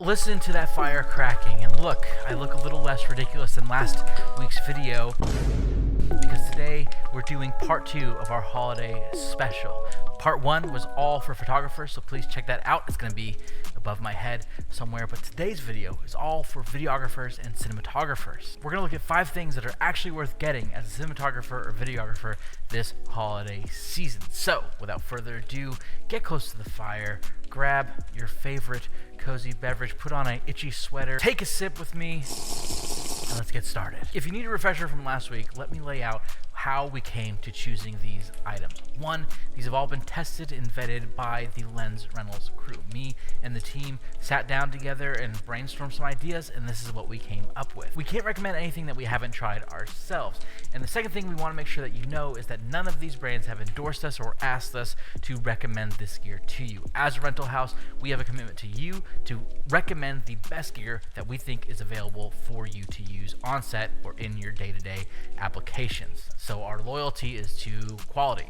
Listen to that fire cracking, and look, I look a little less ridiculous than last week's video because today we're doing part 2 of our holiday special. Part 1 was all for photographers, so please check that out. It's going to be above my head somewhere, but today's video is all for videographers and cinematographers. We're going to look at 5 things that are actually worth getting as a cinematographer or videographer this holiday season. So, without further ado, get close to the fire, grab your favorite cozy beverage, put on an itchy sweater, take a sip with me, and let's get started. If you need a refresher from last week, let me lay out how we came to choosing these items. 1, these have all been tested and vetted by the Lens Rentals crew. Me and the team sat down together and brainstormed some ideas, and this is what we came up with. We can't recommend anything that we haven't tried ourselves. And the second thing we want to make sure that you know is that none of these brands have endorsed us or asked us to recommend this gear to you. As a rental house, we have a commitment to you to recommend the best gear that we think is available for you to use on set or in your day-to-day applications. So our loyalty is to quality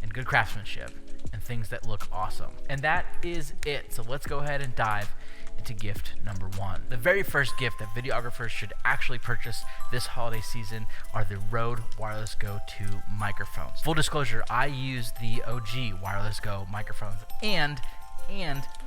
and good craftsmanship and things that look awesome. And that is it. So let's go ahead and dive into gift number 1. The very first gift that videographers should actually purchase this holiday season are the Rode Wireless Go 2 microphones. Full disclosure, I use the OG Wireless Go microphones and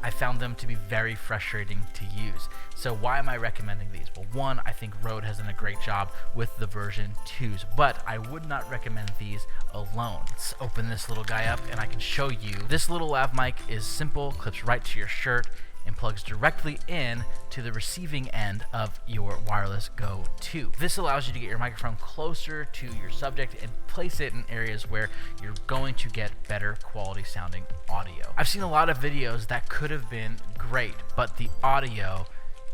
I found them to be very frustrating to use. So why am I recommending these? Well, 1, I think Rode has done a great job with the version 2s, but I would not recommend these alone. Let's open this little guy up and I can show you. This little lav mic is simple, clips right to your shirt, and plugs directly in to the receiving end of your Wireless Go 2. This allows you to get your microphone closer to your subject and place it in areas where you're going to get better quality sounding audio. I've seen a lot of videos that could have been great, but the audio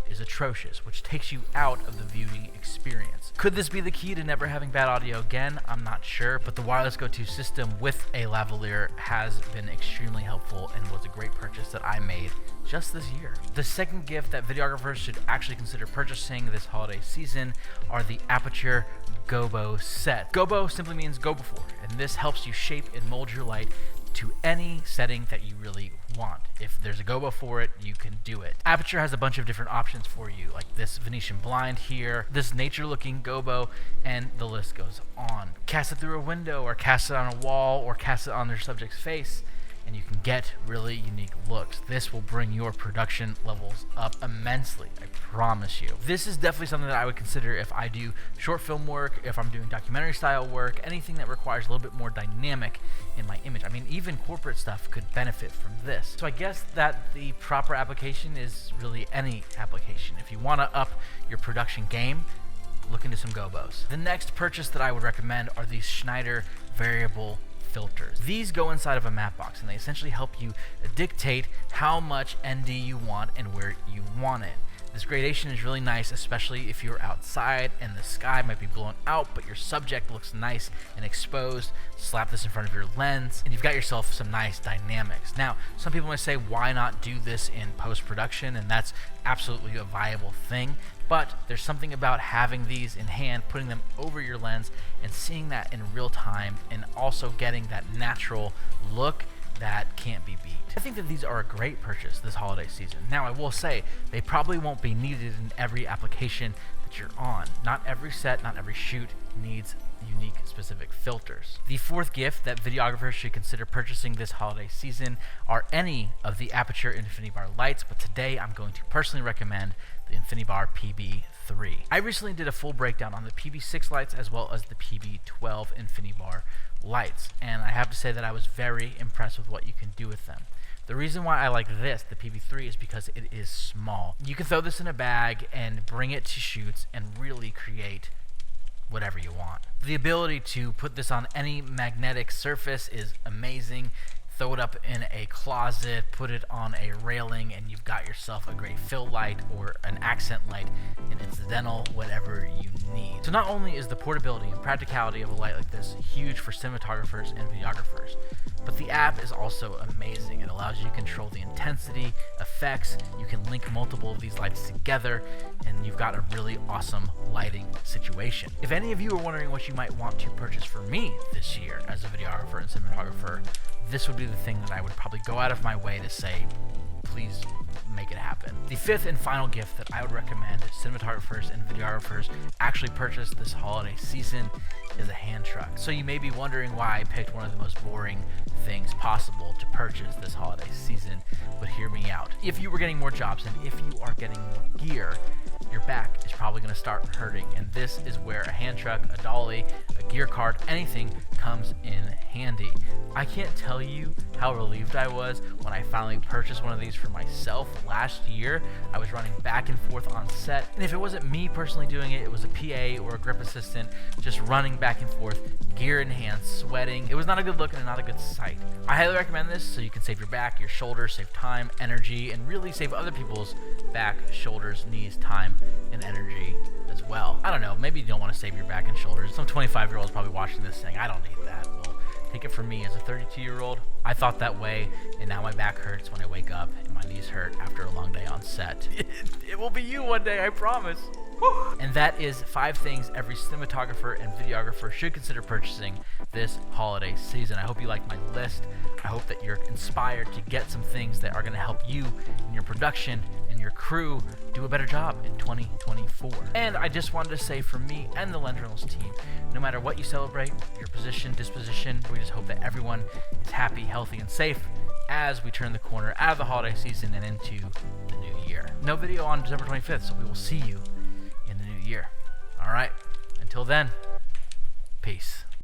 is atrocious, which takes you out of the viewing experience. Could this be the key to never having bad audio again? I'm not sure, but the Wireless Go 2 system with a lavalier has been extremely helpful and was a great purchase that I made just this year. The second gift that videographers should actually consider purchasing this holiday season are the Aperture Gobo set. Gobo simply means go before, and this helps you shape and mold your light to any setting that you really want. If there's a gobo for it, you can do it. Aperture has a bunch of different options for you, like this Venetian blind here, this nature-looking gobo, and the list goes on. Cast it through a window, or cast it on a wall, or cast it on their subject's face, and you can get really unique looks. This will bring your production levels up immensely, I promise you. This is definitely something that I would consider if I do short film work, if I'm doing documentary style work, anything that requires a little bit more dynamic in my image. I mean, even corporate stuff could benefit from this. So I guess that the proper application is really any application. If you want to up your production game, look into some gobos. The next purchase that I would recommend are these Schneider variable filters. These go inside of a matte box and they essentially help you dictate how much ND you want and where you want it. This gradation is really nice, especially if you're outside and the sky might be blown out, but your subject looks nice and exposed. Slap this in front of your lens and you've got yourself some nice dynamics. Now, some people might say, why not do this in post-production? And that's absolutely a viable thing. But there's something about having these in hand, putting them over your lens and seeing that in real time and also getting that natural look that can't be beat. I think that these are a great purchase this holiday season. Now, I will say they probably won't be needed in every application that you're on. Not every set, not every shoot needs unique specific filters. The fourth gift that videographers should consider purchasing this holiday season are any of the Aperture Infinity Bar lights, but today I'm going to personally recommend the Infinity Bar PB3. I recently did a full breakdown on the PB6 lights as well as the PB12 Infinity Bar lights, and I have to say that I was very impressed with what you can do with them. The reason why I like this, the PB3, is because it is small. You can throw this in a bag and bring it to shoots and really create whatever you want. The ability to put this on any magnetic surface is amazing. Throw it up in a closet, put it on a railing, and you've got yourself a great fill light or an accent light, an incidental, whatever you need. So not only is the portability and practicality of a light like this huge for cinematographers and videographers, but the app is also amazing. It allows you to control the intensity, effects, you can link multiple of these lights together, and you've got a really awesome lighting situation. If any of you are wondering what you might want to purchase for me this year as a videographer and cinematographer, this would be the thing that I would probably go out of my way to say, please make it happen. The fifth and final gift that I would recommend cinematographers and videographers actually purchase this holiday season is a hand truck. So you may be wondering why I picked one of the most boring things possible to purchase this holiday season, but hear me out. If you were getting more jobs and if you are getting more gear, your back is probably going to start hurting, and this is where a hand truck, a dolly, a gear cart, anything comes in handy. I can't tell you how relieved I was when I finally purchased one of these for myself last year. I was running back and forth on set, and if it wasn't me personally doing it, it was a PA or a grip assistant just running back and forth, gear in hand, sweating. It was not a good look and not a good sight. I highly recommend this so you can save your back, your shoulders, save time, energy, and really save other people's back, shoulders, knees, time, and energy as well. I don't know, maybe you don't want to save your back and shoulders. Some 25-year-olds probably watching this saying, I don't need that. Well, take it from me as a 32-year-old. I thought that way, and now my back hurts when I wake up and my knees hurt after a long day on set. It will be you one day, I promise. And that is 5 things every cinematographer and videographer should consider purchasing this holiday season. I hope you like my list. I hope that you're inspired to get some things that are going to help you in your production and your crew do a better job in 2024. And I just wanted to say, for me and the Lens Rentals team, no matter what you celebrate, your position, disposition, we just hope that everyone is happy, healthy, and safe as we turn the corner out of the holiday season and into the new year. No video on December 25th, so we will see you in the new year. All right, until then, peace.